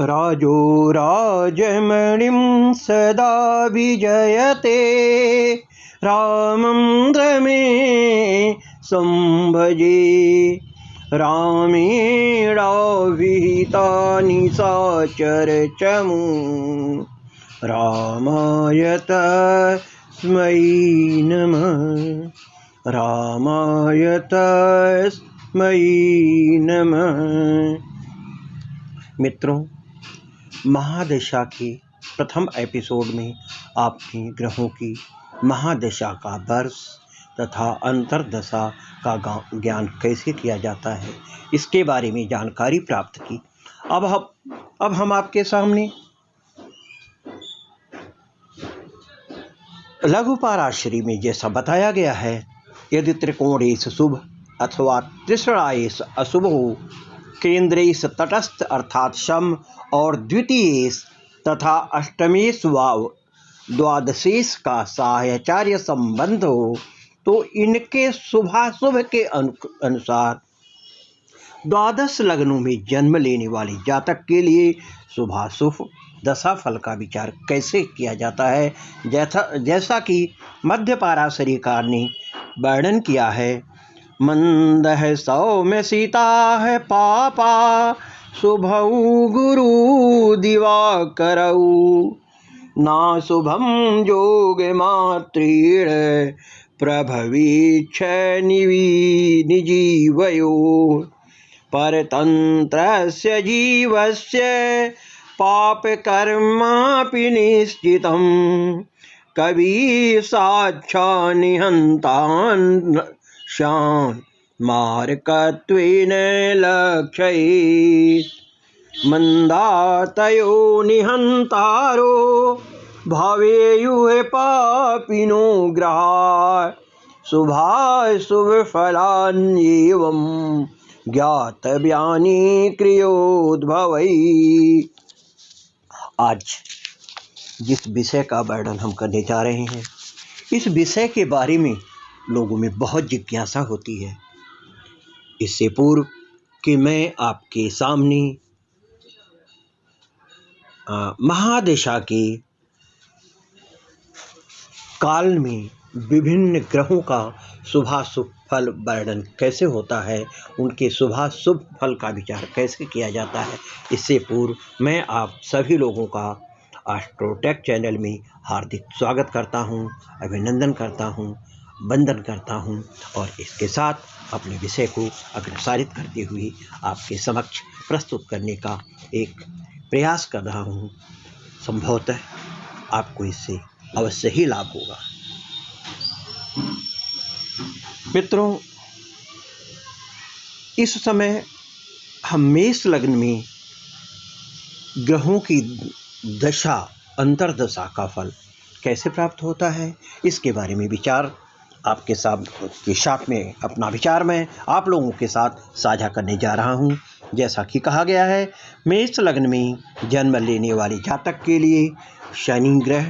राजो राजमणिं सदा विजयते रामं संभजे रामेणाभिहितानि साचरचमु रामाय तस्मै नमः रामाय तस्मै नमः। मित्रों, महादशा के प्रथम एपिसोड में आपने ग्रहों की महादशा का वर्ष तथा अंतर्दशा का ज्ञान कैसे किया जाता है इसके बारे में जानकारी प्राप्त की। अब हम आपके सामने लघु पाराशरी में जैसा बताया गया है, यदि त्रिकोणेश शुभ अथवा त्रिषणाएश अशुभ हो, केंद्रेश तटस्थ अर्थात सम और द्वितीयेश तथा अष्टमेश वाव द्वादशेश का साहचर्य संबंध हो, तो इनके शुभाशुभ के अनुसार द्वादश लग्नों में जन्म लेने वाले जातक के लिए शुभाशुभ दशा फल का विचार कैसे किया जाता है, जैसा कि मध्य पाराशरी कार ने वर्णन किया है। मंद है सौम्य सीता है पापा शुभऊ गुरु दिवाकरऊ ना शुभम जोग मात्रेण प्रभवीक्ष निजीवयो परतंत्रस्य जीवस्य पाप कर्मापि निश्चितं कवि साक्षा निहन्तान् शान मार्कत्वेन लक्ष्येत् मंदातयो निहंतारो भवेयुः पापिनो ग्रहा शुभाशुभ फलान्येवं ज्ञातव्यानि क्रियोद्भवै। आज जिस विषय का वर्णन हम करने जा रहे हैं, इस विषय के बारे में लोगों में बहुत जिज्ञासा होती है। इससे पूर्व कि मैं आपके सामने महादशा के काल में विभिन्न ग्रहों का शुभाशुभ फल वर्णन कैसे होता है, उनके शुभाशुभ फल का विचार कैसे किया जाता है, इससे पूर्व मैं आप सभी लोगों का एस्ट्रोटेक चैनल में हार्दिक स्वागत करता हूं, अभिनंदन करता हूं, वंदन करता हूं और इसके साथ अपने विषय को अग्रसारित करते हुए आपके समक्ष प्रस्तुत करने का एक प्रयास कर रहा हूं। संभवतः आपको इससे अवश्य ही लाभ होगा। मित्रों, इस समय हम मेष लग्न में ग्रहों की दशा अंतर्दशा का फल कैसे प्राप्त होता है, इसके बारे में विचार आपके साथ में अपना विचार मैं आप लोगों के साथ साझा करने जा रहा हूं। जैसा कि कहा गया है, मेष लग्न में जन्म लेने वाले जातक के लिए शनि ग्रह,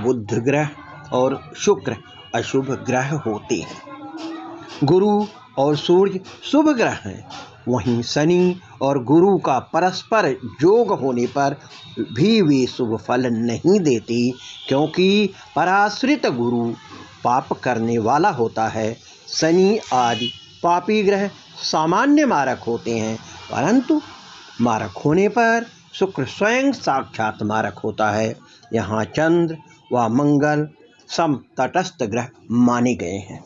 बुध ग्रह और शुक्र अशुभ ग्रह होते हैं। गुरु और सूर्य शुभ ग्रह हैं, वहीं शनि और गुरु का परस्पर योग होने पर भी वे शुभ फल नहीं देते, क्योंकि पराश्रित गुरु पाप करने वाला होता है। शनि आदि पापी ग्रह सामान्य मारक होते हैं, परंतु मारक होने पर शुक्र स्वयं साक्षात मारक होता है। यहाँ चंद्र व मंगल सम तटस्थ ग्रह माने गए हैं।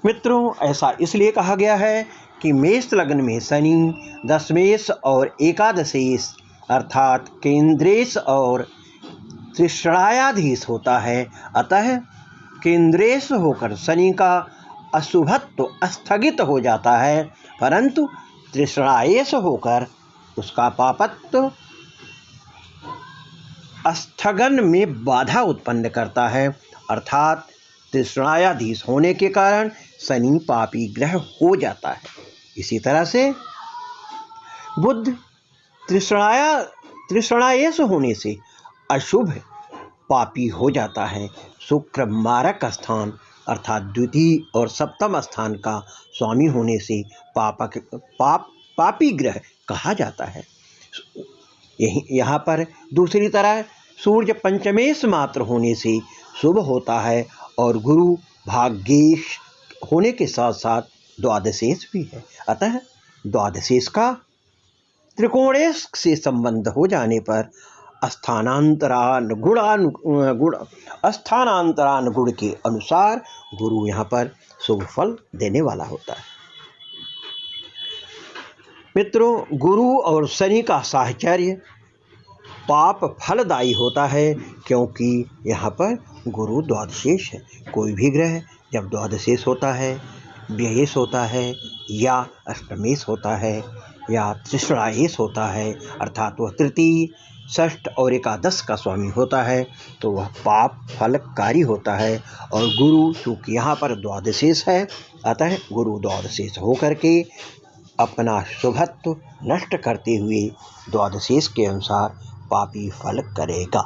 मित्रों, ऐसा इसलिए कहा गया है कि मेष लग्न में शनि दशमेश और एकादशेश अर्थात केंद्रेश और त्रिषणायाधीश होता है। अतः केंद्रेश होकर शनि का अशुभत्व स्थगित हो जाता है, परंतु त्रिषणाएश होकर उसका पापत्व स्थगन में बाधा उत्पन्न करता है। अर्थात त्रिषणायाधीश होने के कारण शनि पापी ग्रह हो जाता है। इसी तरह से बुध त्रिषणाएश होने से अशुभ पापी हो जाता है। शुक्र मारक स्थान अर्थात द्वितीय और सप्तम स्थान का स्वामी होने से पापी ग्रह कहा जाता है। यहाँ पर दूसरी तरह सूर्य पंचमेश मात्र होने से शुभ होता है और गुरु भाग्येश होने के साथ साथ द्वादशेश भी है। अतः द्वादशेश का त्रिकोणेश से संबंध हो जाने पर स्थानांतरानुगुण के अनुसार गुरु यहाँ पर शुभ फल देने वाला होता है। मित्रों, गुरु और शनि का साहचर्य पाप फलदायी होता है, क्योंकि यहाँ पर गुरु द्वादशेश है। कोई भी ग्रह जब द्वादशेश होता है, व्ययेश होता है या अष्टमेश होता है या त्रिसराएश होता है, अर्थात वह तृतीय, षष्ठ और एकादश का स्वामी होता है, तो वह पाप फलकारी होता है। और गुरु चूँकि यहाँ पर द्वादशेश है, अतः गुरु द्वादशेश होकर के अपना शुभत्व नष्ट करते हुए द्वादशेश के अनुसार पापी फल करेगा।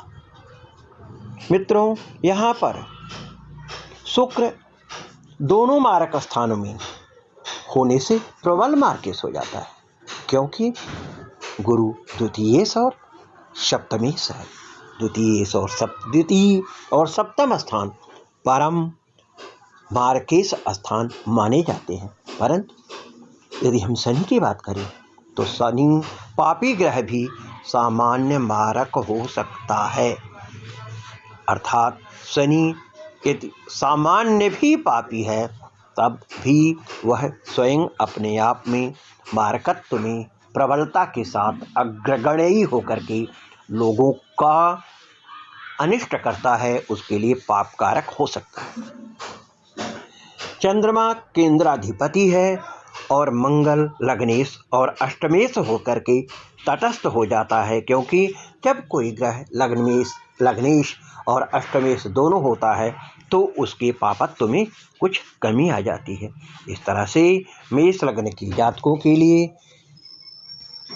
मित्रों, यहाँ पर शुक्र दोनों मारक स्थानों में होने से प्रबल मार्केश हो जाता है, क्योंकि गुरु द्वितीयेश और सप्तमेश है। द्वितीय और सप्तम स्थान परम मार्केश स्थान माने जाते हैं। परंतु यदि हम शनि की बात करें तो शनि पापी ग्रह भी सामान्य मारक हो सकता है, अर्थात शनि यदि सामान्य भी पापी है तब भी वह स्वयं अपने आप में मारकत्व में प्रबलता के साथ अग्रगण्य होकर के लोगों का अनिष्ट करता है, उसके लिए पापकारक हो सकता है। चंद्रमा केंद्राधिपति है और मंगल लग्नेश और अष्टमेश होकर के तटस्थ हो जाता है, क्योंकि जब कोई ग्रह लग्नेश और अष्टमेश दोनों होता है तो उसके पापत्व में कुछ कमी आ जाती है। इस तरह से मेष लग्न की जातकों के लिए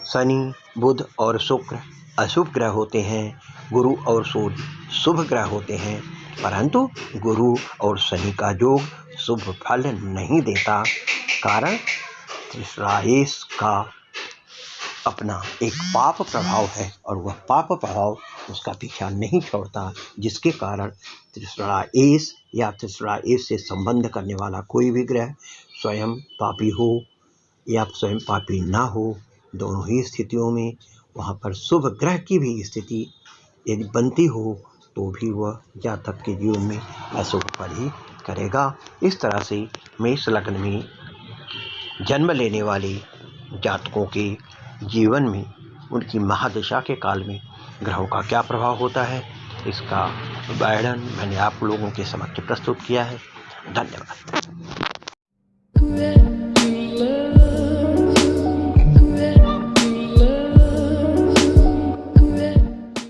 शनि, बुध और शुक्र अशुभ ग्रह होते हैं, गुरु और सूर्य शुभ ग्रह होते हैं, परंतु गुरु और शनि का योग शुभ फल नहीं देता। कारण त्रिसराएश का अपना एक पाप प्रभाव है और वह पाप प्रभाव उसका पीछा नहीं छोड़ता, जिसके कारण त्रिसराएश या त्रिसराएश से संबंध करने वाला कोई भी ग्रह स्वयं पापी हो या स्वयं पापी ना हो, दोनों ही स्थितियों में वहाँ पर शुभ ग्रह की भी स्थिति यदि बनती हो तो भी वह जातक के जीवन में अशुभ फल ही करेगा। इस तरह से मेष लग्न में जन्म लेने वाले जातकों के जीवन में उनकी महादशा के काल में ग्रहों का क्या प्रभाव होता है, इसका वर्णन मैंने आप लोगों के समक्ष प्रस्तुत किया है। धन्यवाद।